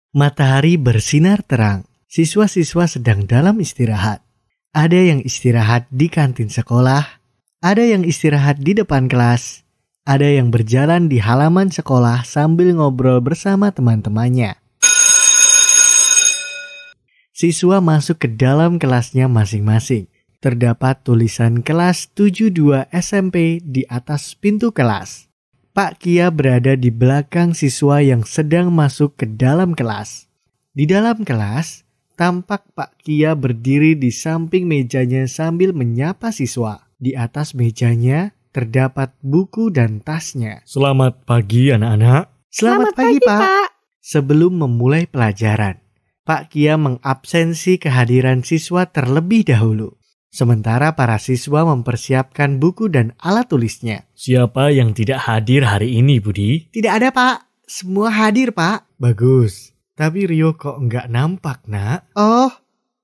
Matahari bersinar terang. Siswa-siswa sedang dalam istirahat. Ada yang istirahat di kantin sekolah, ada yang istirahat di depan kelas, ada yang berjalan di halaman sekolah sambil ngobrol bersama teman-temannya. Siswa masuk ke dalam kelasnya masing-masing. Terdapat tulisan kelas 72 SMP di atas pintu kelas. Pak Kia berada di belakang siswa yang sedang masuk ke dalam kelas. Di dalam kelas, tampak Pak Kia berdiri di samping mejanya sambil menyapa siswa. Di atas mejanya terdapat buku dan tasnya. Selamat pagi anak-anak. Selamat pagi, Pak. Sebelum memulai pelajaran, Pak Kia mengabsensi kehadiran siswa terlebih dahulu. Sementara para siswa mempersiapkan buku dan alat tulisnya. Siapa yang tidak hadir hari ini, Budi? Tidak ada, Pak. Semua hadir, Pak. Bagus. Tapi Rio kok nggak nampak, Nak? Oh,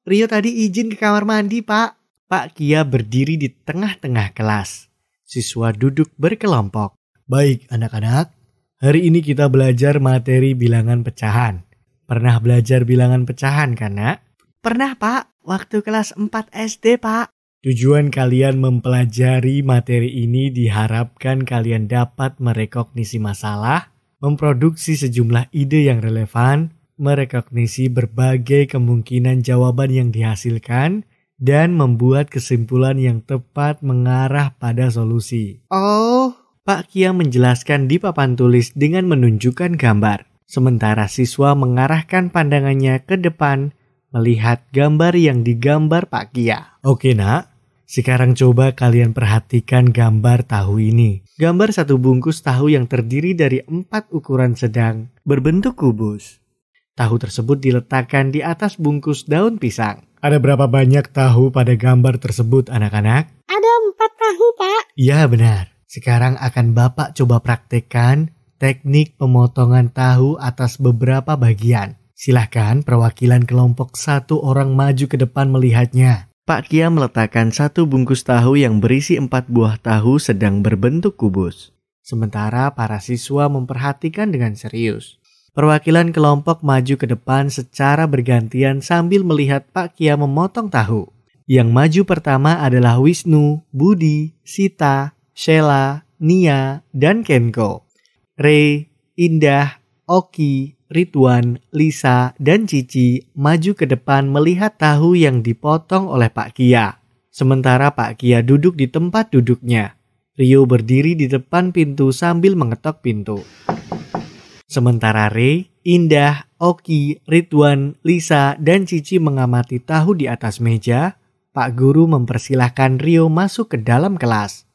Rio tadi izin ke kamar mandi, Pak. Pak Kia berdiri di tengah-tengah kelas. Siswa duduk berkelompok. Baik, anak-anak. Hari ini kita belajar materi bilangan pecahan. Pernah belajar bilangan pecahan kan, Nak? Pernah, Pak. Waktu kelas 4 SD, Pak. Tujuan kalian mempelajari materi ini diharapkan kalian dapat merekognisi masalah, memproduksi sejumlah ide yang relevan, merekognisi berbagai kemungkinan jawaban yang dihasilkan, dan membuat kesimpulan yang tepat mengarah pada solusi. Oh, Pak Kia menjelaskan di papan tulis dengan menunjukkan gambar. Sementara siswa mengarahkan pandangannya ke depan melihat gambar yang digambar Pak Kia. Oke, Nak. Sekarang coba kalian perhatikan gambar tahu ini. Gambar satu bungkus tahu yang terdiri dari 4 ukuran sedang berbentuk kubus. Tahu tersebut diletakkan di atas bungkus daun pisang. Ada berapa banyak tahu pada gambar tersebut, anak-anak? Ada 4 tahu, Pak. Iya, benar. Sekarang akan Bapak coba praktekkan teknik pemotongan tahu atas beberapa bagian. Silahkan perwakilan kelompok 1 orang maju ke depan melihatnya. Pak Kia meletakkan 1 bungkus tahu yang berisi 4 buah tahu sedang berbentuk kubus. Sementara para siswa memperhatikan dengan serius. Perwakilan kelompok maju ke depan secara bergantian sambil melihat Pak Kia memotong tahu. Yang maju pertama adalah Wisnu, Budi, Sita, Sheila, Nia, dan Kenko. Ray, Indah, Oki, Ridwan, Lisa, dan Cici maju ke depan melihat tahu yang dipotong oleh Pak Kia. Sementara Pak Kia duduk di tempat duduknya. Rio berdiri di depan pintu sambil mengetok pintu. Sementara Ray, Indah, Oki, Ridwan, Lisa, dan Cici mengamati tahu di atas meja, Pak Guru mempersilahkan Rio masuk ke dalam kelas.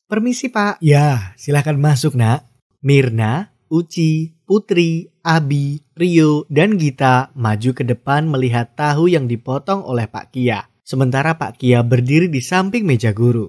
Permisi, Pak. Ya, silahkan masuk, Nak. Mirna, Uci, Putri, Abi, Rio, dan Gita maju ke depan melihat tahu yang dipotong oleh Pak Kia. Sementara Pak Kia berdiri di samping meja guru.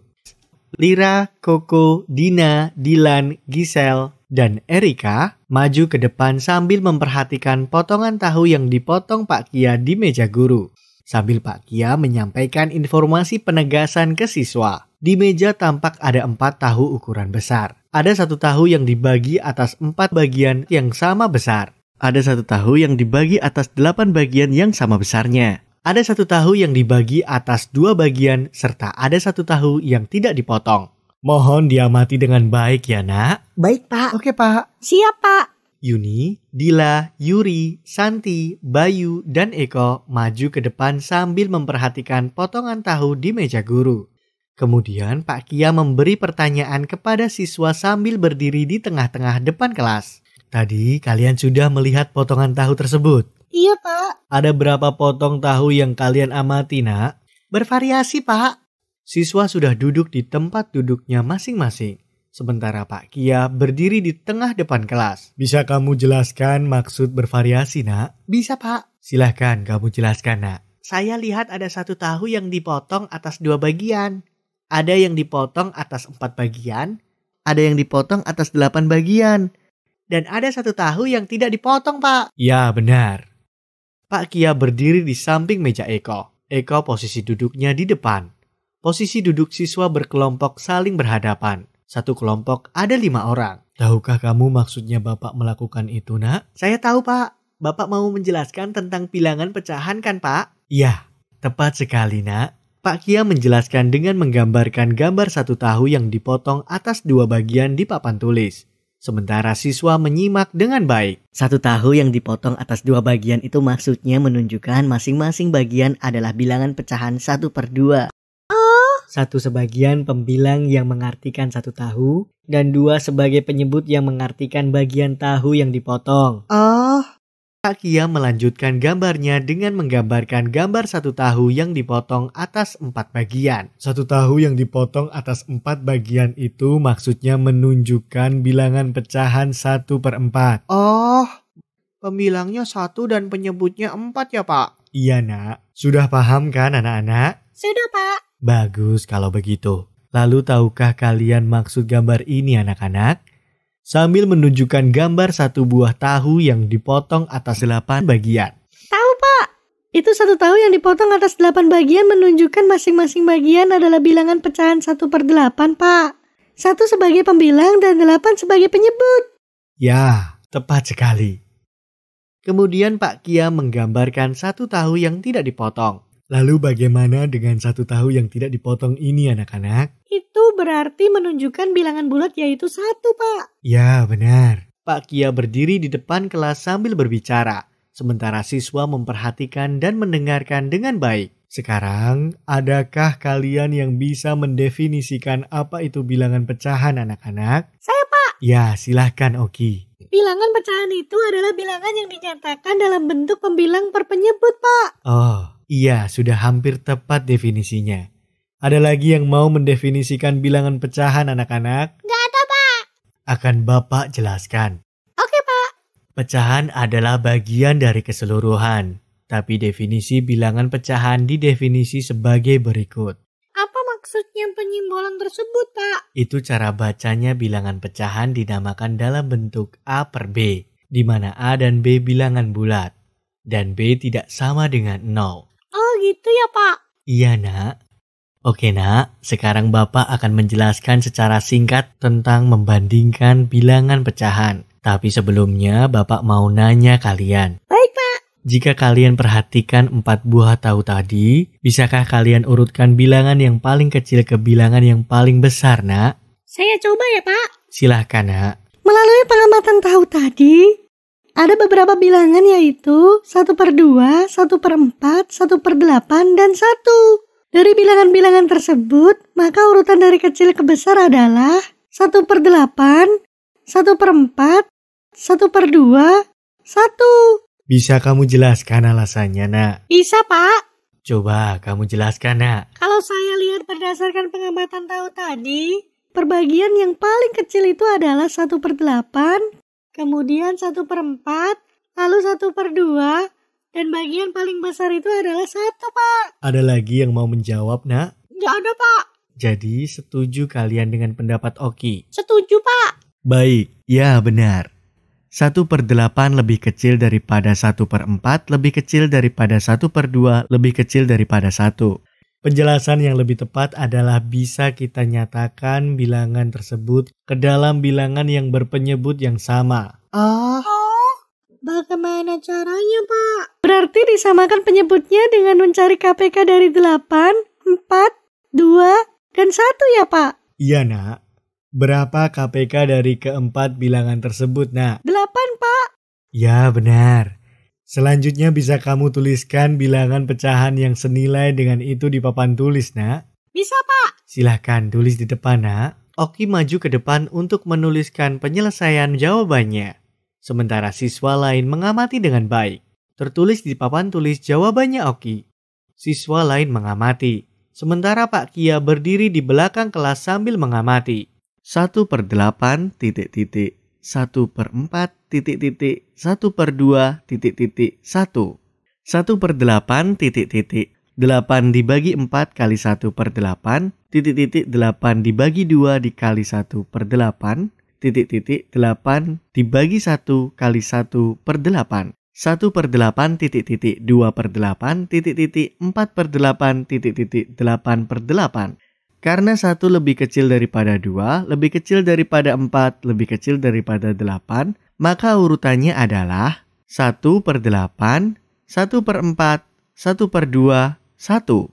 Lira, Koko, Dina, Dilan, Gisel, dan Erika maju ke depan sambil memperhatikan potongan tahu yang dipotong Pak Kia di meja guru. Sambil Pak Kia menyampaikan informasi penegasan ke siswa. Di meja tampak ada 4 tahu ukuran besar. Ada 1 tahu yang dibagi atas 4 bagian yang sama besar. Ada 1 tahu yang dibagi atas 8 bagian yang sama besarnya. Ada 1 tahu yang dibagi atas 2 bagian, serta ada 1 tahu yang tidak dipotong. Mohon diamati dengan baik ya, Nak. Baik, Pak. Oke, Pak. Siap, Pak. Yuni, Dila, Yuri, Santi, Bayu, dan Eko maju ke depan sambil memperhatikan potongan tahu di meja guru. Kemudian Pak Kia memberi pertanyaan kepada siswa sambil berdiri di tengah-tengah depan kelas. Tadi kalian sudah melihat potongan tahu tersebut? Iya, Pak. Ada berapa potong tahu yang kalian amati, Nak? Bervariasi, Pak. Siswa sudah duduk di tempat duduknya masing-masing. Sementara Pak Kia berdiri di tengah depan kelas. Bisa kamu jelaskan maksud bervariasi, Nak? Bisa, Pak. Silahkan kamu jelaskan, Nak. Saya lihat ada 1 tahu yang dipotong atas 2 bagian. Ada yang dipotong atas 4 bagian, ada yang dipotong atas 8 bagian, dan ada 1 tahu yang tidak dipotong, Pak. Ya, benar. Pak Kia berdiri di samping meja Eko. Eko posisi duduknya di depan. Posisi duduk siswa berkelompok saling berhadapan. 1 kelompok ada 5 orang. Tahukah kamu maksudnya Bapak melakukan itu, Nak? Saya tahu, Pak. Bapak mau menjelaskan tentang bilangan pecahan kan, Pak? Ya, tepat sekali, Nak. Pak Kia menjelaskan dengan menggambarkan gambar satu tahu yang dipotong atas dua bagian di papan tulis. Sementara siswa menyimak dengan baik. Satu tahu yang dipotong atas dua bagian itu maksudnya menunjukkan masing-masing bagian adalah bilangan pecahan 1/2. Satu sebagian pembilang yang mengartikan satu tahu, dan dua sebagai penyebut yang mengartikan bagian tahu yang dipotong. Pak Kia melanjutkan gambarnya dengan menggambarkan gambar satu tahu yang dipotong atas 4 bagian. Satu tahu yang dipotong atas 4 bagian itu maksudnya menunjukkan bilangan pecahan 1/4. Pembilangnya 1 dan penyebutnya 4 ya, Pak? Iya, Nak. Sudah paham kan anak-anak? Sudah, Pak. Bagus kalau begitu. Lalu tahukah kalian maksud gambar ini anak-anak? Sambil menunjukkan gambar satu buah tahu yang dipotong atas 8 bagian. Tahu, Pak. Itu satu tahu yang dipotong atas 8 bagian menunjukkan masing-masing bagian adalah bilangan pecahan 1/8, Pak. 1 sebagai pembilang dan 8 sebagai penyebut. Ya, tepat sekali. Kemudian Pak Kia menggambarkan satu tahu yang tidak dipotong. Lalu bagaimana dengan satu tahu yang tidak dipotong ini anak-anak? Itu berarti menunjukkan bilangan bulat yaitu 1, Pak. Ya, benar. Pak Kia berdiri di depan kelas sambil berbicara, sementara siswa memperhatikan dan mendengarkan dengan baik. Sekarang, adakah kalian yang bisa mendefinisikan apa itu bilangan pecahan anak-anak? Saya, Pak. Ya, silahkan Oki. Bilangan pecahan itu adalah bilangan yang dinyatakan dalam bentuk pembilang per penyebut, Pak. Oh, iya, sudah hampir tepat definisinya. Ada lagi yang mau mendefinisikan bilangan pecahan anak-anak? Nggak ada, Pak. Akan Bapak jelaskan. Oke, Pak. Pecahan adalah bagian dari keseluruhan, tapi definisi bilangan pecahan didefinisi sebagai berikut. Apa maksudnya penyimbolan tersebut, Pak? Itu cara bacanya bilangan pecahan dinamakan dalam bentuk A per B, di mana A dan B bilangan bulat, dan B tidak sama dengan 0. Oh, gitu ya, Pak. Iya, Nak. Oke, Nak. Sekarang Bapak akan menjelaskan secara singkat tentang membandingkan bilangan pecahan. Tapi sebelumnya Bapak mau nanya kalian. Baik, Pak. Jika kalian perhatikan 4 buah tahu tadi, bisakah kalian urutkan bilangan yang paling kecil ke bilangan yang paling besar, Nak? Saya coba ya, Pak. Silahkan, Nak. Melalui pengamatan tahu tadi, ada beberapa bilangan yaitu 1/2, 1/4, 1/8, dan 1. Dari bilangan-bilangan tersebut, maka urutan dari kecil ke besar adalah 1/8, 1/4, 1/2, 1. Bisa kamu jelaskan alasannya, Nak? Bisa, Pak. Coba kamu jelaskan, Nak. Kalau saya lihat berdasarkan pengamatan tahu tadi, perbagian yang paling kecil itu adalah 1/8, kemudian 1/4, lalu 1/2, dan bagian paling besar itu adalah 1, Pak. Ada lagi yang mau menjawab, Nak? Nggak ada, Pak. Jadi setuju kalian dengan pendapat Oki? Setuju, Pak. Baik, ya benar. 1/8 lebih kecil daripada 1/4, lebih kecil daripada 1/2, lebih kecil daripada 1. Penjelasan yang lebih tepat adalah bisa kita nyatakan bilangan tersebut ke dalam bilangan yang berpenyebut yang sama. Bagaimana caranya, Pak? Berarti disamakan penyebutnya dengan mencari KPK dari 8, 4, 2, dan 1 ya, Pak? Iya, Nak. Berapa KPK dari keempat bilangan tersebut, Nak? 8, Pak. Ya, benar. Selanjutnya bisa kamu tuliskan bilangan pecahan yang senilai dengan itu di papan tulis, Nak. Bisa, Pak. Silahkan tulis di depan, Nak. Oki maju ke depan untuk menuliskan penyelesaian jawabannya. Sementara siswa lain mengamati dengan baik. Tertulis di papan tulis jawabannya Oki. Siswa lain mengamati. Sementara Pak Kia berdiri di belakang kelas sambil mengamati. 1/8, 1/4, 1/2, 1. 1/8, 8 dibagi 4 kali 1/8, 8 dibagi 2 dikali 1/8, 8 dibagi 1 kali 1/8. 1/8, 2/8, 4/8, 8/8. Karena 1 lebih kecil daripada 2, lebih kecil daripada 4, lebih kecil daripada 8, maka urutannya adalah 1/8, 1/4, 1/2, 1.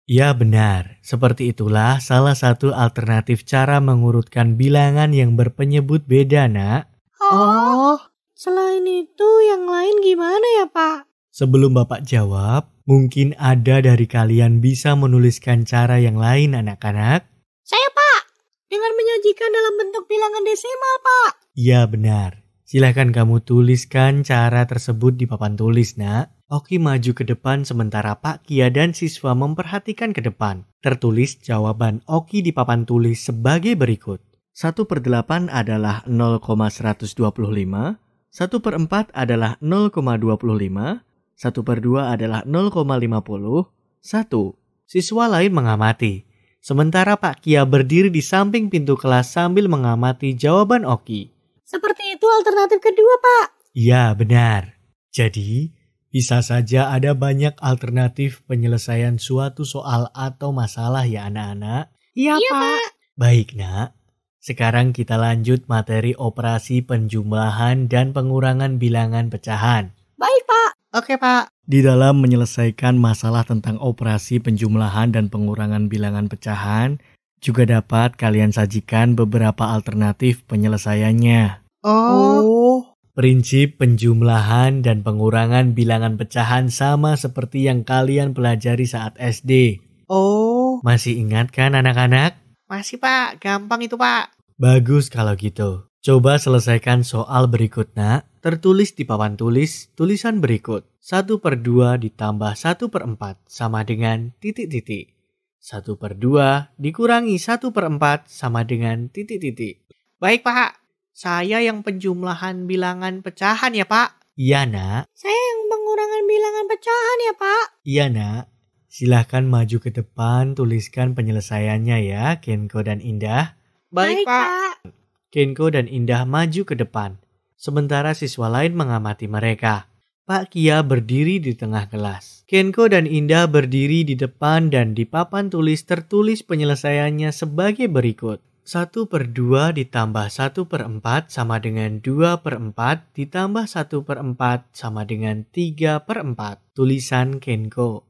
Ya benar, seperti itulah salah satu alternatif cara mengurutkan bilangan yang berpenyebut beda, Nak. Oh, selain itu yang lain gimana ya, Pak? Sebelum Bapak jawab, mungkin ada dari kalian bisa menuliskan cara yang lain, anak-anak. Saya, Pak, dengan menyajikan dalam bentuk bilangan desimal, Pak. Ya benar, silahkan kamu tuliskan cara tersebut di papan tulis, Nak. Oki maju ke depan sementara Pak Kia dan siswa memperhatikan ke depan. Tertulis jawaban Oki di papan tulis sebagai berikut. 1/8 adalah 0,125, 1/4 adalah 0,25, 1/2 adalah 0,50, 1. Siswa lain mengamati. Sementara Pak Kia berdiri di samping pintu kelas sambil mengamati jawaban Oki. Seperti itu alternatif kedua, Pak. Ya benar. Jadi, bisa saja ada banyak alternatif penyelesaian suatu soal atau masalah ya anak-anak. Iya, Pak. Baik, Nak. Sekarang kita lanjut materi operasi penjumlahan dan pengurangan bilangan pecahan. Baik, Pak. Oke, Pak. Di dalam menyelesaikan masalah tentang operasi penjumlahan dan pengurangan bilangan pecahan, juga dapat kalian sajikan beberapa alternatif penyelesaiannya. Oh. Prinsip penjumlahan dan pengurangan bilangan pecahan sama seperti yang kalian pelajari saat SD. Oh. Masih ingat kan anak-anak? Masih, Pak. Gampang itu, Pak. Bagus kalau gitu. Coba selesaikan soal berikut, Nak. Tertulis di papan tulis tulisan berikut. 1/2 ditambah 1/4 sama dengan titik-titik. 1/2 dikurangi 1/4 sama dengan titik-titik. Baik, Pak. Saya yang penjumlahan bilangan pecahan ya, Pak. Iya, Nak. Saya yang pengurangan bilangan pecahan ya, Pak. Iya, Nak. Silahkan maju ke depan, tuliskan penyelesaiannya ya, Kenko dan Indah. Baik, Pak. Kenko dan Indah maju ke depan, sementara siswa lain mengamati mereka. Pak Kia berdiri di tengah kelas. Kenko dan Indah berdiri di depan dan di papan tulis tertulis penyelesaiannya sebagai berikut. 1/2 ditambah 1/4 sama dengan 2/4 ditambah 1/4 sama dengan 3/4. Tulisan Kenko.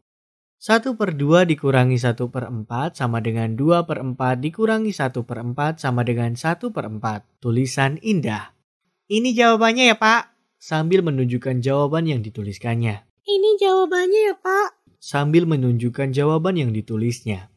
1/2 dikurangi 1/4 sama dengan 2/4 dikurangi 1/4 sama dengan 1/4. Tulisan Indah. Ini jawabannya ya, Pak. Sambil menunjukkan jawaban yang dituliskannya. Ini jawabannya ya, Pak. Sambil menunjukkan jawaban yang ditulisnya.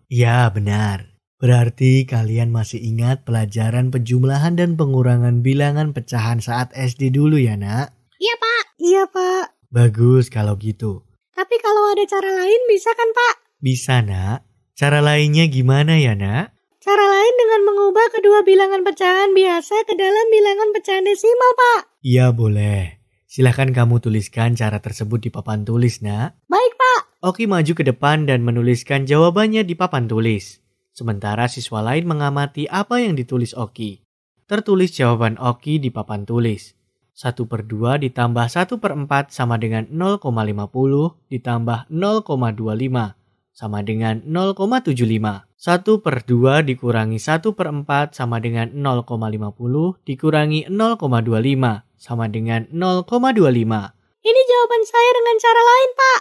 Ya, benar. Berarti kalian masih ingat pelajaran penjumlahan dan pengurangan bilangan pecahan saat SD dulu ya, Nak? Iya, Pak. Iya, Pak. Bagus kalau gitu. Tapi kalau ada cara lain bisa kan, Pak? Bisa, Nak. Cara lainnya gimana ya, Nak? Cara lain dengan mengubah kedua bilangan pecahan biasa ke dalam bilangan pecahan desimal, Pak. Iya, boleh. Silahkan kamu tuliskan cara tersebut di papan tulis, Nak. Baik, Pak. Oki maju ke depan dan menuliskan jawabannya di papan tulis. Sementara siswa lain mengamati apa yang ditulis Oki. Tertulis jawaban Oki di papan tulis. 1/2 ditambah 1/4 sama dengan 0,50 ditambah 0,25 sama dengan 0,75. 1/2 dikurangi 1/4 sama dengan 0,50 dikurangi 0,25 sama dengan 0,25. Ini jawaban saya dengan cara lain, Pak.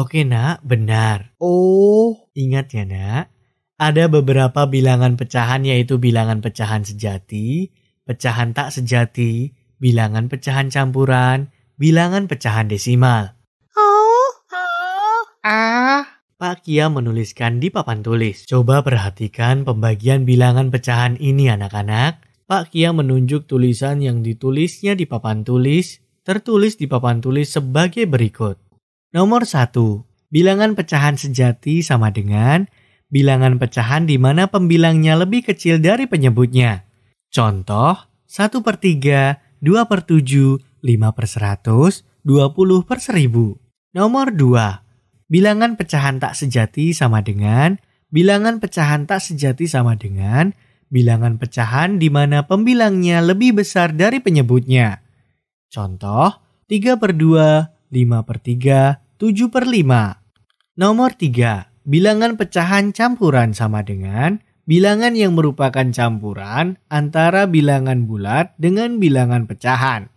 Oke, Nak, benar. Oh. Ingat ya, Nak. Ada beberapa bilangan pecahan yaitu bilangan pecahan sejati, pecahan tak sejati, bilangan pecahan campuran, bilangan pecahan desimal. Oh. Pak Kia menuliskan di papan tulis. Coba perhatikan pembagian bilangan pecahan ini anak-anak. Pak Kia menunjuk tulisan yang ditulisnya di papan tulis, tertulis di papan tulis sebagai berikut. Nomor 1. Bilangan pecahan sejati sama dengan bilangan pecahan di mana pembilangnya lebih kecil dari penyebutnya. Contoh, 1/3, 2/7, 5/100, 20/1000. Nomor 2. Bilangan pecahan tak sejati sama dengan bilangan pecahan tak sejati sama dengan bilangan pecahan di mana pembilangnya lebih besar dari penyebutnya. Contoh, 3/2, 5/3, 7/5. Nomor 3. Bilangan pecahan campuran sama dengan bilangan yang merupakan campuran antara bilangan bulat dengan bilangan pecahan.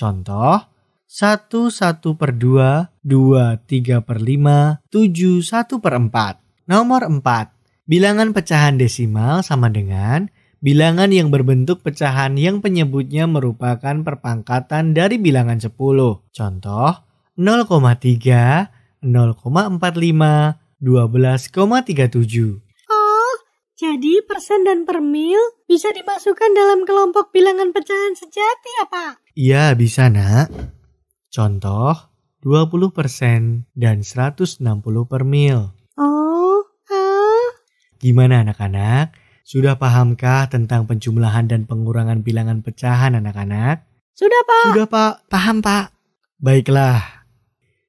Contoh, 1/1/2, 2/3/5, 7/1/4. Nomor 4. Bilangan pecahan desimal sama dengan bilangan yang berbentuk pecahan yang penyebutnya merupakan perpangkatan dari bilangan 10. Contoh, 0,3, 0,45, 12,37. Oh, jadi persen dan per mil bisa dimasukkan dalam kelompok bilangan pecahan sejati ya, Pak? Iya, bisa, Nak. Contoh, 20% dan 160 per mil. Oh, Gimana anak-anak? Sudah pahamkah tentang penjumlahan dan pengurangan bilangan pecahan anak-anak? sudah, Pak. Sudah, Pak. Paham, Pak. Baiklah.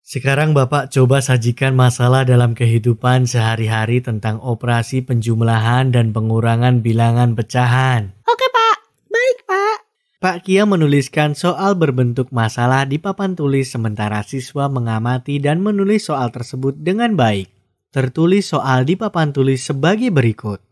Sekarang Bapak coba sajikan masalah dalam kehidupan sehari-hari tentang operasi penjumlahan dan pengurangan bilangan pecahan. Oke, Pak. Baik, Pak. Pak Kia menuliskan soal berbentuk masalah di papan tulis sementara siswa mengamati dan menulis soal tersebut dengan baik. Tertulis soal di papan tulis sebagai berikut.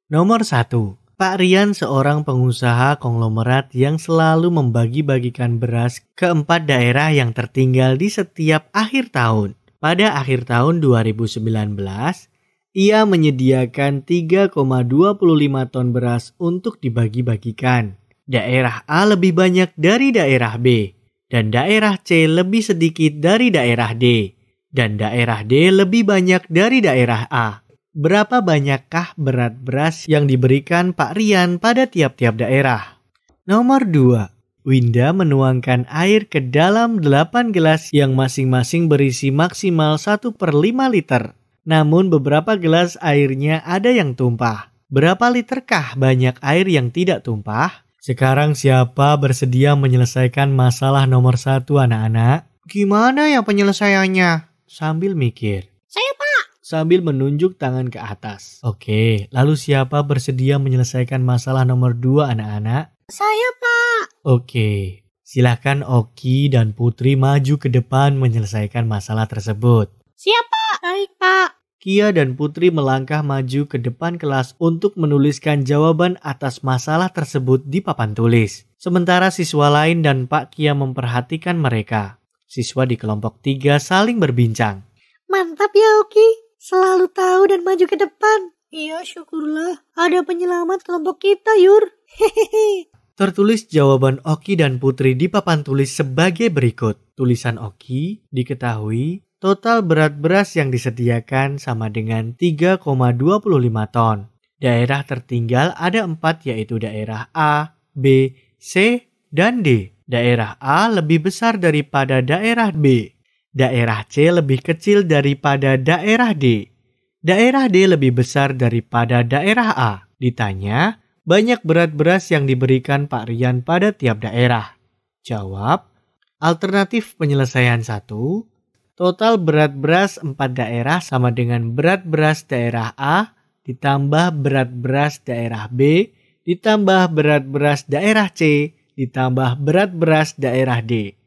Nomor 1. Pak Rian seorang pengusaha konglomerat yang selalu membagi-bagikan beras ke 4 daerah yang tertinggal di setiap akhir tahun. Pada akhir tahun 2019, ia menyediakan 3,25 ton beras untuk dibagi-bagikan. Daerah A lebih banyak dari daerah B, dan daerah C lebih sedikit dari daerah D, dan daerah D lebih banyak dari daerah A. Berapa banyakkah berat beras yang diberikan Pak Rian pada tiap-tiap daerah? Nomor 2. Winda menuangkan air ke dalam 8 gelas yang masing-masing berisi maksimal 1/5 liter. Namun beberapa gelas airnya ada yang tumpah. Berapa literkah banyak air yang tidak tumpah? Sekarang siapa bersedia menyelesaikan masalah nomor 1 anak-anak? Gimana ya penyelesaiannya? Sambil mikir. Saya, Pak. Sambil menunjuk tangan ke atas. Oke, lalu siapa bersedia menyelesaikan masalah nomor 2 anak-anak? Saya, Pak. Oke, silakan Oki dan Putri maju ke depan menyelesaikan masalah tersebut. Siap, Pak. Baik, Pak. Kia dan Putri melangkah maju ke depan kelas untuk menuliskan jawaban atas masalah tersebut di papan tulis. Sementara siswa lain dan Pak Kia memperhatikan mereka. Siswa di kelompok 3 saling berbincang. Mantap ya, Oki. Selalu tahu dan maju ke depan. Iya, syukurlah. Ada penyelamat kelompok kita, Yur. Hehehe. Tertulis jawaban Oki dan Putri di papan tulis sebagai berikut. Tulisan Oki, diketahui total berat beras yang disediakan sama dengan 3,25 ton. Daerah tertinggal ada 4 yaitu daerah A, B, C, dan D. Daerah A lebih besar daripada daerah B. Daerah C lebih kecil daripada daerah D. Daerah D lebih besar daripada daerah A. Ditanya, banyak berat beras yang diberikan Pak Rian pada tiap daerah. Jawab, alternatif penyelesaian 1, total berat beras 4 daerah sama dengan berat beras daerah A ditambah berat beras daerah B ditambah berat beras daerah C ditambah berat beras daerah D.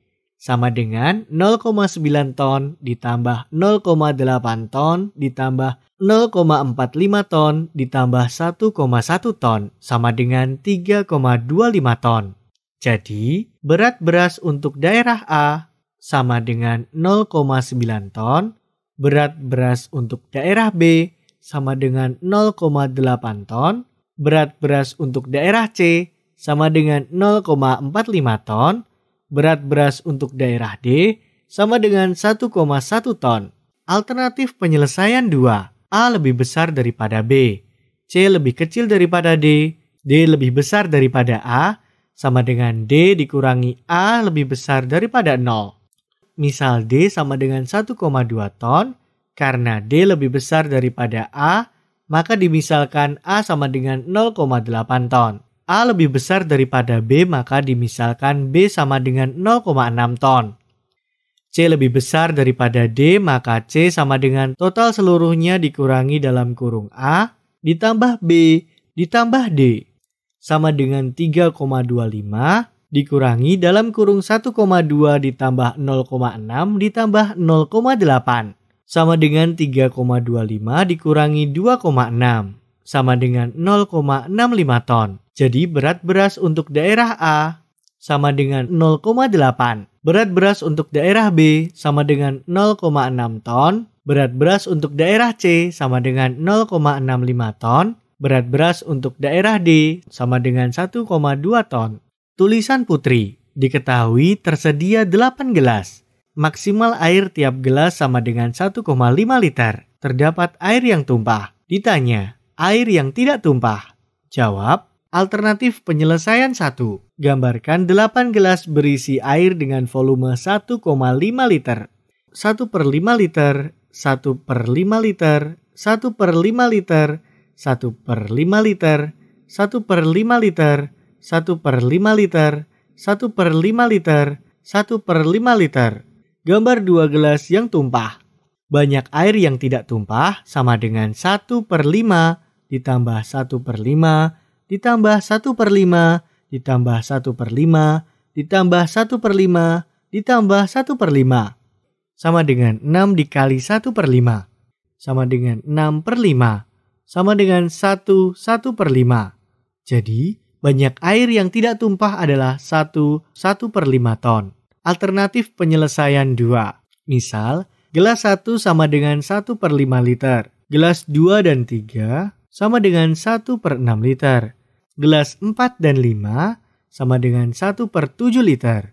Sama dengan 0,9 ton ditambah 0,8 ton ditambah 0,45 ton ditambah 1,1 ton sama dengan 3,25 ton. Jadi, berat beras untuk daerah A sama dengan 0,9 ton, berat beras untuk daerah B sama dengan 0,8 ton, berat beras untuk daerah C sama dengan 0,45 ton, berat beras untuk daerah D sama dengan 1,1 ton. Alternatif penyelesaian 2. A lebih besar daripada B. C lebih kecil daripada D. D lebih besar daripada A. Sama dengan D dikurangi A lebih besar daripada 0. Misal D sama dengan 1,2 ton. Karena D lebih besar daripada A, maka dimisalkan A sama dengan 0,8 ton. A lebih besar daripada B, maka dimisalkan B sama dengan 0,6 ton. C lebih besar daripada D, maka C sama dengan total seluruhnya dikurangi dalam kurung A, ditambah B, ditambah D. Sama dengan 3,25 dikurangi dalam kurung 1,2 ditambah 0,6 ditambah 0,8. Sama dengan 3,25 dikurangi 2,6. Sama dengan 0,65 ton. Jadi berat beras untuk daerah A sama dengan 0,8. Berat beras untuk daerah B sama dengan 0,6 ton. Berat beras untuk daerah C sama dengan 0,65 ton. Berat beras untuk daerah D sama dengan 1,2 ton. Tulisan Putri, diketahui tersedia 8 gelas. Maksimal air tiap gelas sama dengan 1,5 liter. Terdapat air yang tumpah. Ditanya, air yang tidak tumpah. Jawab, alternatif penyelesaian 1. Gambarkan 8 gelas berisi air dengan volume 1,5 liter. 1/5 liter, 1/5 liter, 1/5 liter, 1/5 liter, 1/5 liter, 1/5 liter, 1/5 liter, 1/5 liter. Gambar 2 gelas yang tumpah. Banyak air yang tidak tumpah sama dengan 1/5 ditambah 1/5 ditambah 1/5 ditambah 1/5 ditambah 1/5 ditambah 1/5. Sama dengan 6 dikali 1/5. Sama dengan 6/5. Sama dengan 1/5. Jadi, banyak air yang tidak tumpah adalah 1/5 ton. Alternatif penyelesaian 2. Misal, gelas 1 sama dengan 1/5 liter. Gelas 2 dan 3 sama dengan 1/6 liter. Gelas 4 dan 5 sama dengan 1/7 liter.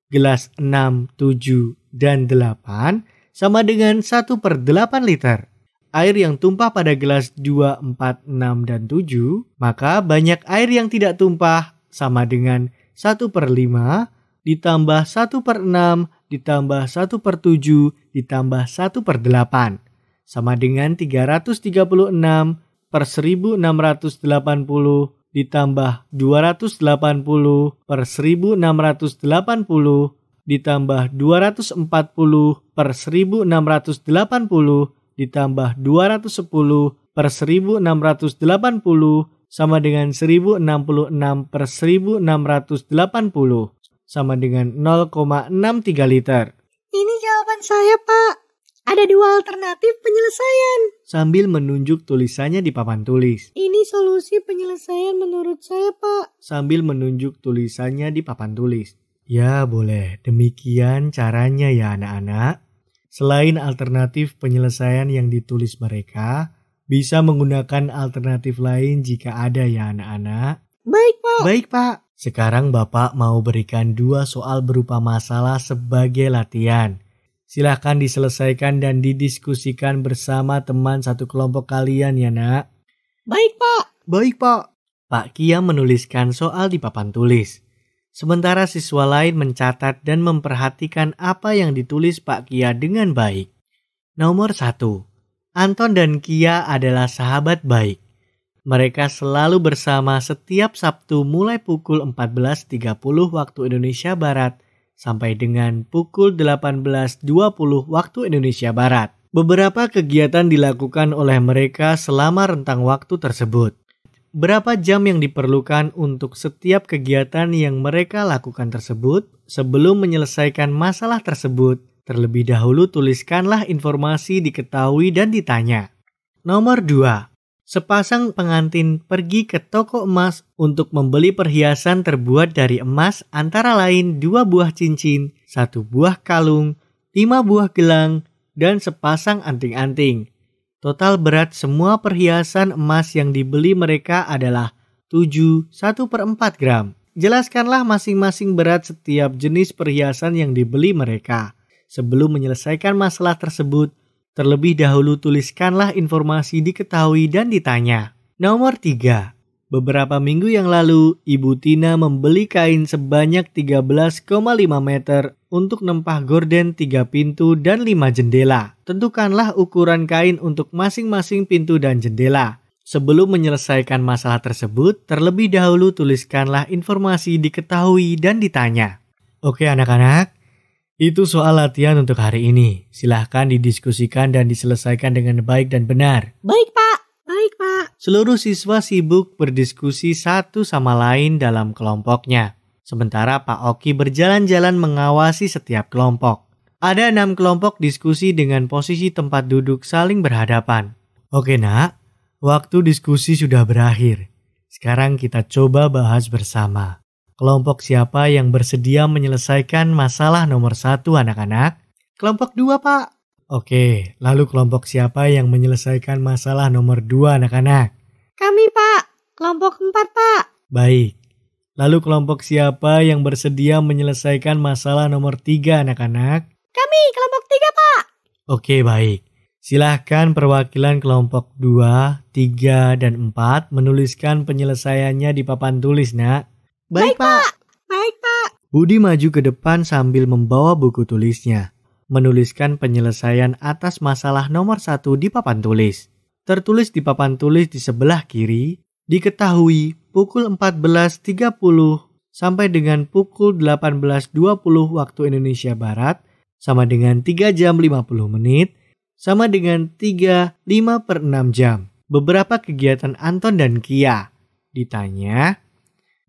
Gelas 6, 7, dan 8 sama dengan 1/8 liter. Air yang tumpah pada gelas 2, 4, 6, dan 7, maka banyak air yang tidak tumpah sama dengan 1/5 ditambah 1/6 ditambah 1/7 ditambah 1/8 sama dengan 336/1680 ditambah 280/1680 ditambah 240/1680 ditambah 210/1680 sama dengan 1066/1680 sama dengan 0,63 liter. Ini jawaban saya, Pak. Ada 2 alternatif penyelesaian. Sambil menunjuk tulisannya di papan tulis. Ini solusi penyelesaian menurut saya, Pak. Sambil menunjuk tulisannya di papan tulis. Ya, boleh. Demikian caranya ya anak-anak. Selain alternatif penyelesaian yang ditulis mereka, bisa menggunakan alternatif lain jika ada ya anak-anak. Baik, Pak. Baik, Pak. Sekarang Bapak mau berikan 2 soal berupa masalah sebagai latihan. Silahkan diselesaikan dan didiskusikan bersama teman satu kelompok kalian ya nak. Baik, Pak. Baik, Pak. Pak Kia menuliskan soal di papan tulis. Sementara siswa lain mencatat dan memperhatikan apa yang ditulis Pak Kia dengan baik. Nomor 1. Anton dan Kia adalah sahabat baik. Mereka selalu bersama setiap Sabtu mulai pukul 14.30 waktu Indonesia Barat sampai dengan pukul 18.20 waktu Indonesia Barat. Beberapa kegiatan dilakukan oleh mereka selama rentang waktu tersebut. Berapa jam yang diperlukan untuk setiap kegiatan yang mereka lakukan tersebut? Sebelum menyelesaikan masalah tersebut, terlebih dahulu tuliskanlah informasi diketahui dan ditanya. Nomor 2. Sepasang pengantin pergi ke toko emas untuk membeli perhiasan terbuat dari emas antara lain 2 buah cincin, 1 buah kalung, 5 buah gelang, dan sepasang anting-anting. Total berat semua perhiasan emas yang dibeli mereka adalah 1/4 gram. Jelaskanlah masing-masing berat setiap jenis perhiasan yang dibeli mereka. Sebelum menyelesaikan masalah tersebut, terlebih dahulu tuliskanlah informasi diketahui dan ditanya. Nomor 3. Beberapa minggu yang lalu, Ibu Tina membeli kain sebanyak 13,5 meter untuk nempah gorden 3 pintu dan 5 jendela. Tentukanlah ukuran kain untuk masing-masing pintu dan jendela. Sebelum menyelesaikan masalah tersebut, terlebih dahulu tuliskanlah informasi diketahui dan ditanya. Oke anak-anak. Itu soal latihan untuk hari ini. Silahkan didiskusikan dan diselesaikan dengan baik dan benar. Baik, Pak. Baik, Pak. Seluruh siswa sibuk berdiskusi satu sama lain dalam kelompoknya. Sementara Pak Oki berjalan-jalan mengawasi setiap kelompok. Ada 6 kelompok diskusi dengan posisi tempat duduk saling berhadapan. Oke nak, waktu diskusi sudah berakhir. Sekarang kita coba bahas bersama. Kelompok siapa yang bersedia menyelesaikan masalah nomor 1 anak-anak? Kelompok 2, Pak. Oke, lalu kelompok siapa yang menyelesaikan masalah nomor 2 anak-anak? Kami, Pak. Kelompok 4, Pak. Baik. Lalu kelompok siapa yang bersedia menyelesaikan masalah nomor 3 anak-anak? Kami, kelompok 3, Pak. Oke, baik. Silahkan perwakilan kelompok 2, 3, dan 4 menuliskan penyelesaiannya di papan tulis, nak. Baik, Pak. Baik, Pak. Budi maju ke depan sambil membawa buku tulisnya. Menuliskan penyelesaian atas masalah nomor 1 di papan tulis. Tertulis di papan tulis di sebelah kiri, diketahui pukul 14.30 sampai dengan pukul 18.20 waktu Indonesia Barat, sama dengan 3 jam 50 menit, sama dengan 3/5/6 jam. Beberapa kegiatan Anton dan Kia. Ditanya,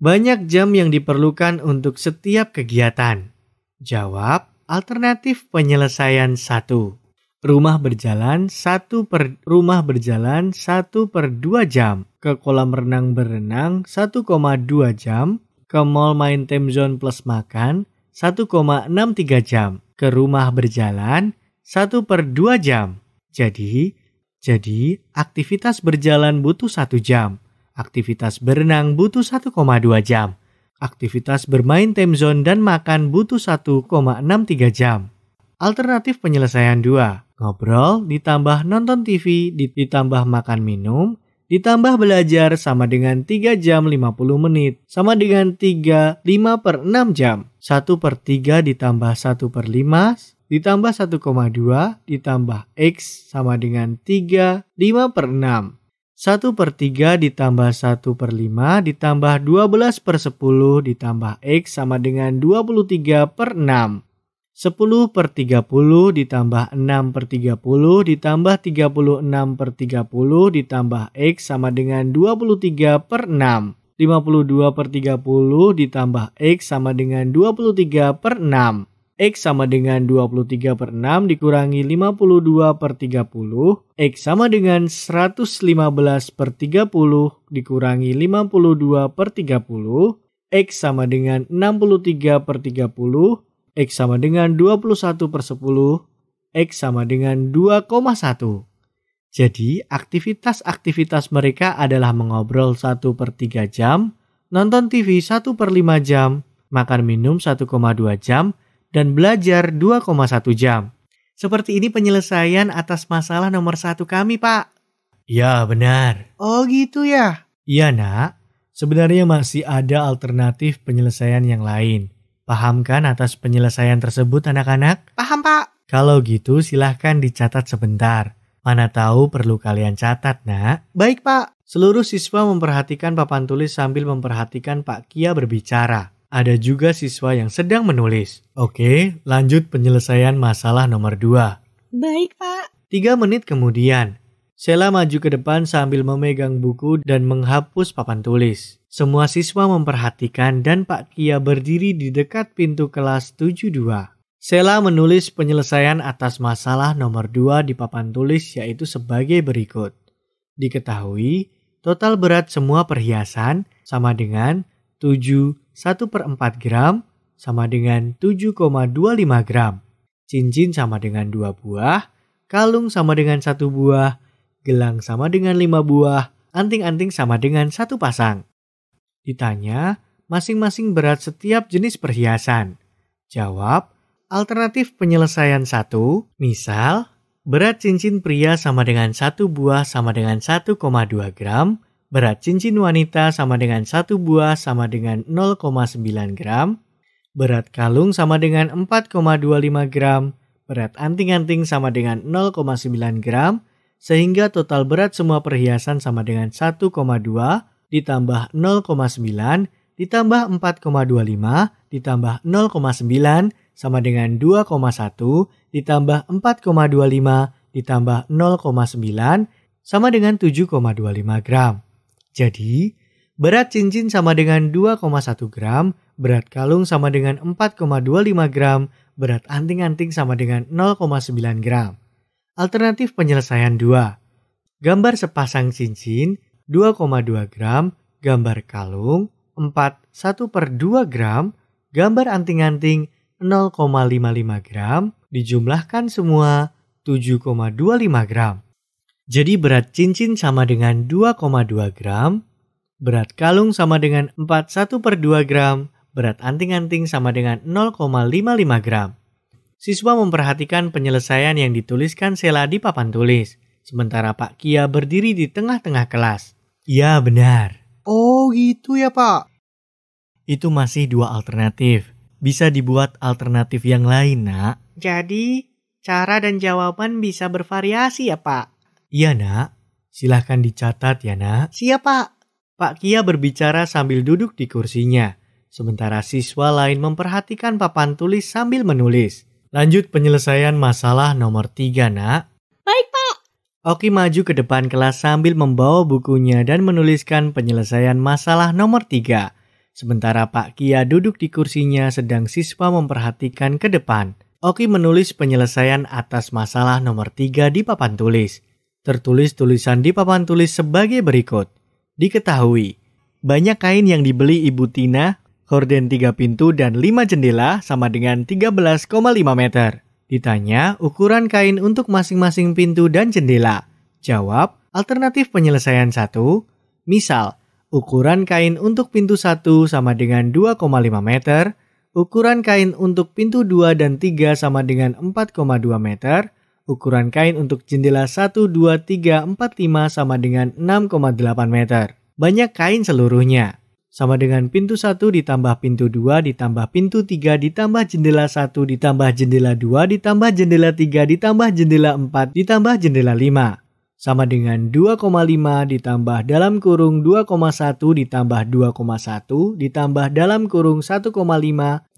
banyak jam yang diperlukan untuk setiap kegiatan. Jawab, alternatif penyelesaian 1. Rumah berjalan 1/2 jam. Ke kolam renang berenang 1,2 jam. Ke mall main time zone plus makan 1,63 jam. Ke rumah berjalan 1/2 jam. Jadi aktivitas berjalan butuh 1 jam. Aktivitas berenang butuh 1,2 jam. Aktivitas bermain time zone dan makan butuh 1,63 jam. Alternatif penyelesaian 2. Ngobrol ditambah nonton TV ditambah makan minum ditambah belajar sama dengan 3 jam 50 menit sama dengan 3/5/6 jam. 1/3 ditambah 1/5 ditambah 1,2 ditambah X sama dengan 3/5/6. 1/3 ditambah 1/5 ditambah 12/10 ditambah X sama dengan 23/6. 10/30 ditambah 6/30 ditambah 36/30 ditambah X sama dengan 23/6. 52/30 ditambah X sama dengan 23/6. X sama dengan 23/6 dikurangi 52/30. X sama dengan 115/30 dikurangi 52/30. X sama dengan 63/30. X sama dengan 21/10. X sama dengan 2,1. Jadi aktivitas-aktivitas mereka adalah mengobrol 1/3 jam, nonton TV 1/5 jam, makan minum 1,2 jam, dan belajar 2,1 jam. Seperti ini penyelesaian atas masalah nomor 1 kami, Pak. Ya, benar. Oh gitu ya? Iya, nak. Sebenarnya masih ada alternatif penyelesaian yang lain. Paham kan atas penyelesaian tersebut, anak-anak? Paham, Pak. Kalau gitu silahkan dicatat sebentar. Mana tahu perlu kalian catat, nak. Baik, Pak. Seluruh siswa memperhatikan papan tulis sambil memperhatikan Pak Kia berbicara. Ada juga siswa yang sedang menulis. Oke, lanjut penyelesaian masalah nomor 2. Baik, Pak. 3 menit kemudian, Sheila maju ke depan sambil memegang buku dan menghapus papan tulis. Semua siswa memperhatikan dan Pak Kia berdiri di dekat pintu kelas 72. Sheila menulis penyelesaian atas masalah nomor 2 di papan tulis yaitu sebagai berikut. Diketahui, total berat semua perhiasan sama dengan 1/4 gram sama dengan 7,25 gram. Cincin sama dengan 2 buah, kalung sama dengan 1 buah, gelang sama dengan 5 buah, anting-anting sama dengan 1 pasang. Ditanya, masing-masing berat setiap jenis perhiasan. Jawab, alternatif penyelesaian 1, misal, berat cincin pria sama dengan 1 buah sama dengan 1,2 gram, berat cincin wanita sama dengan 1 buah sama dengan 0,9 gram, berat kalung sama dengan 4,25 gram, berat anting-anting sama dengan 0,9 gram, sehingga total berat semua perhiasan sama dengan 1,2 ditambah 0,9 ditambah 4,25 ditambah 0,9 sama dengan 2,1 ditambah 4,25 ditambah 0,9 sama dengan 7,25 gram. Jadi, berat cincin sama dengan 2,1 gram, berat kalung sama dengan 4,25 gram, berat anting-anting sama dengan 0,9 gram. Alternatif penyelesaian 2. Gambar sepasang cincin 2,2 gram, gambar kalung 1/2 gram, gambar anting-anting 0,55 gram, dijumlahkan semua 7,25 gram. Jadi berat cincin sama dengan 2,2 gram, berat kalung sama dengan 1/2 gram, berat anting-anting sama dengan 0,55 gram. Siswa memperhatikan penyelesaian yang dituliskan Sela di papan tulis, sementara Pak Kia berdiri di tengah-tengah kelas. Ya, benar. Oh gitu ya Pak. Itu masih 2 alternatif. Bisa dibuat alternatif yang lain, Nak. Jadi, cara dan jawaban bisa bervariasi ya, Pak? Iya, Nak. Silahkan dicatat ya, Nak. Siap Pak. Pak Kia berbicara sambil duduk di kursinya, sementara siswa lain memperhatikan papan tulis sambil menulis. Lanjut penyelesaian masalah nomor 3, Nak. Baik, Pak. Oki maju ke depan kelas sambil membawa bukunya dan menuliskan penyelesaian masalah nomor 3. Sementara Pak Kia duduk di kursinya sedang siswa memperhatikan ke depan. Oki menulis penyelesaian atas masalah nomor 3 di papan tulis. Tertulis tulisan di papan tulis sebagai berikut. Diketahui, banyak kain yang dibeli Ibu Tina, horden 3 pintu dan 5 jendela sama dengan 13,5 meter. Ditanya ukuran kain untuk masing-masing pintu dan jendela. Jawab, alternatif penyelesaian 1. Misal, ukuran kain untuk pintu 1 sama dengan 2,5 meter, ukuran kain untuk pintu 2 dan 3 sama dengan 4,2 meter, ukuran kain untuk jendela 1, 2, 3, 4, 5 sama dengan 6,8 meter. Banyak kain seluruhnya. Sama dengan pintu 1 ditambah pintu 2 ditambah pintu 3 ditambah jendela 1 ditambah jendela 2 ditambah jendela 3 ditambah jendela 4 ditambah jendela 5. Sama dengan 2,5 ditambah dalam kurung 2,1 ditambah 2,1 ditambah dalam kurung 1,5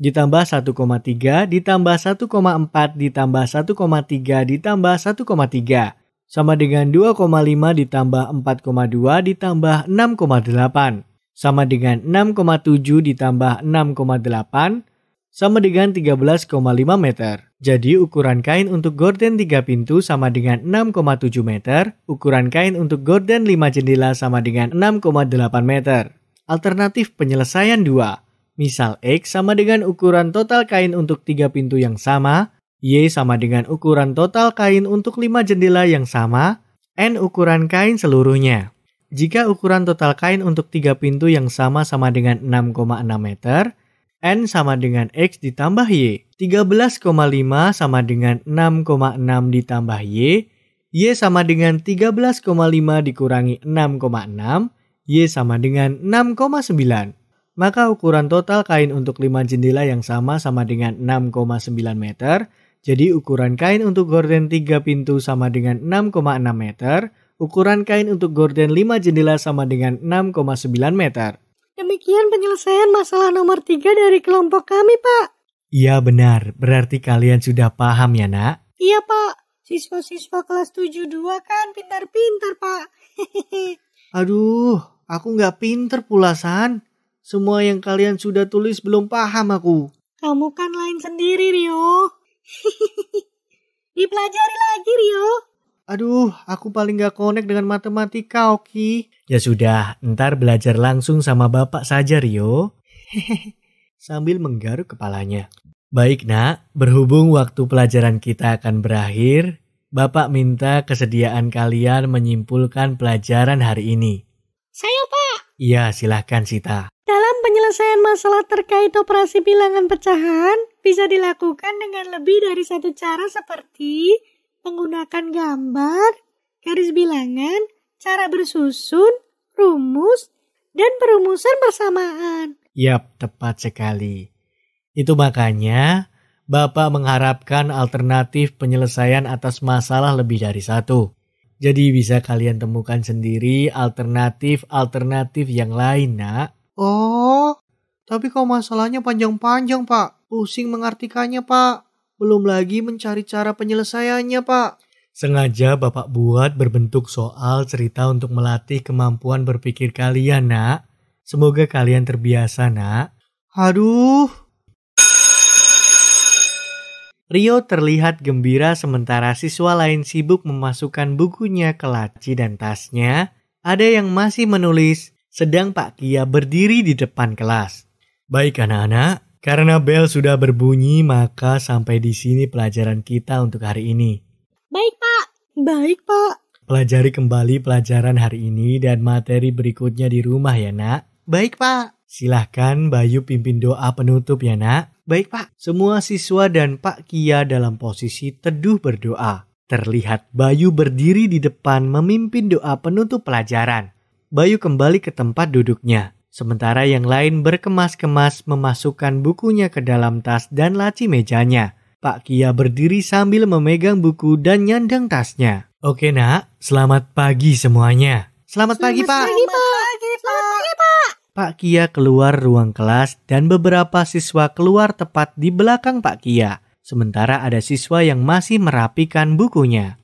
ditambah 1,3 ditambah 1,4 ditambah 1,3 ditambah 1,3. Sama dengan 2,5 ditambah 4,2 ditambah 6,8. Sama dengan 6,7 ditambah 6,8 sama dengan 13,5 meter. Jadi ukuran kain untuk gorden 3 pintu sama dengan 6,7 meter, ukuran kain untuk gorden 5 jendela sama dengan 6,8 meter. Alternatif penyelesaian 2. Misal X sama dengan ukuran total kain untuk 3 pintu yang sama, Y sama dengan ukuran total kain untuk 5 jendela yang sama, N ukuran kain seluruhnya. Jika ukuran total kain untuk 3 pintu yang sama dengan 6,6 meter, N sama dengan X ditambah Y. 13,5 sama dengan 6,6 ditambah Y. Y sama dengan 13,5 dikurangi 6,6. Y sama dengan 6,9. Maka ukuran total kain untuk 5 jendela yang sama dengan 6,9 meter. Jadi ukuran kain untuk gorden 3 pintu sama dengan 6,6 meter. Ukuran kain untuk gorden 5 jendela sama dengan 6,9 meter. Demikian penyelesaian masalah nomor 3 dari kelompok kami, Pak. Iya benar, berarti kalian sudah paham ya, Nak? Iya, Pak. Siswa-siswa kelas 72 kan pintar-pintar, Pak. Aduh, aku nggak pinter pulasan. Semua yang kalian sudah tulis belum paham aku. Kamu kan lain sendiri, Rio. Dipelajari lagi, Rio. Aduh, aku paling nggak connect dengan matematika, Oki. Ya sudah, ntar belajar langsung sama Bapak saja, Rio. Sambil menggaruk kepalanya. Baik, Nak. Berhubung waktu pelajaran kita akan berakhir, Bapak minta kesediaan kalian menyimpulkan pelajaran hari ini. Saya, Pak. Iya, silahkan Sita. Dalam penyelesaian masalah terkait operasi bilangan pecahan, bisa dilakukan dengan lebih dari satu cara seperti menggunakan gambar, garis bilangan, cara bersusun, rumus, dan perumusan bersamaan. Yap, tepat sekali. Itu makanya Bapak mengharapkan alternatif penyelesaian atas masalah lebih dari satu. Jadi bisa kalian temukan sendiri alternatif yang lain, Nak. Oh, tapi kok masalahnya panjang-panjang, Pak. Pusing mengartikannya, Pak. Belum lagi mencari cara penyelesaiannya, Pak. Sengaja Bapak buat berbentuk soal cerita untuk melatih kemampuan berpikir kalian, Nak. Semoga kalian terbiasa, Nak. Aduh. Rio terlihat gembira sementara siswa lain sibuk memasukkan bukunya ke laci dan tasnya. Ada yang masih menulis, sedang Pak Kia berdiri di depan kelas. Baik anak-anak, karena bel sudah berbunyi maka sampai di sini pelajaran kita untuk hari ini. Baik, Pak. Baik, Pak. Pelajari kembali pelajaran hari ini dan materi berikutnya di rumah ya nak. Baik, Pak. Silahkan Bayu pimpin doa penutup ya nak. Baik, Pak. Semua siswa dan Pak Kia dalam posisi teduh berdoa. Terlihat Bayu berdiri di depan memimpin doa penutup pelajaran. Bayu kembali ke tempat duduknya. Sementara yang lain berkemas-kemas memasukkan bukunya ke dalam tas dan laci mejanya. Pak Kia berdiri sambil memegang buku dan nyandang tasnya. Oke nak, selamat pagi semuanya. Selamat pagi, Pak. Pak Kia keluar ruang kelas dan beberapa siswa keluar tepat di belakang Pak Kia. Sementara ada siswa yang masih merapikan bukunya.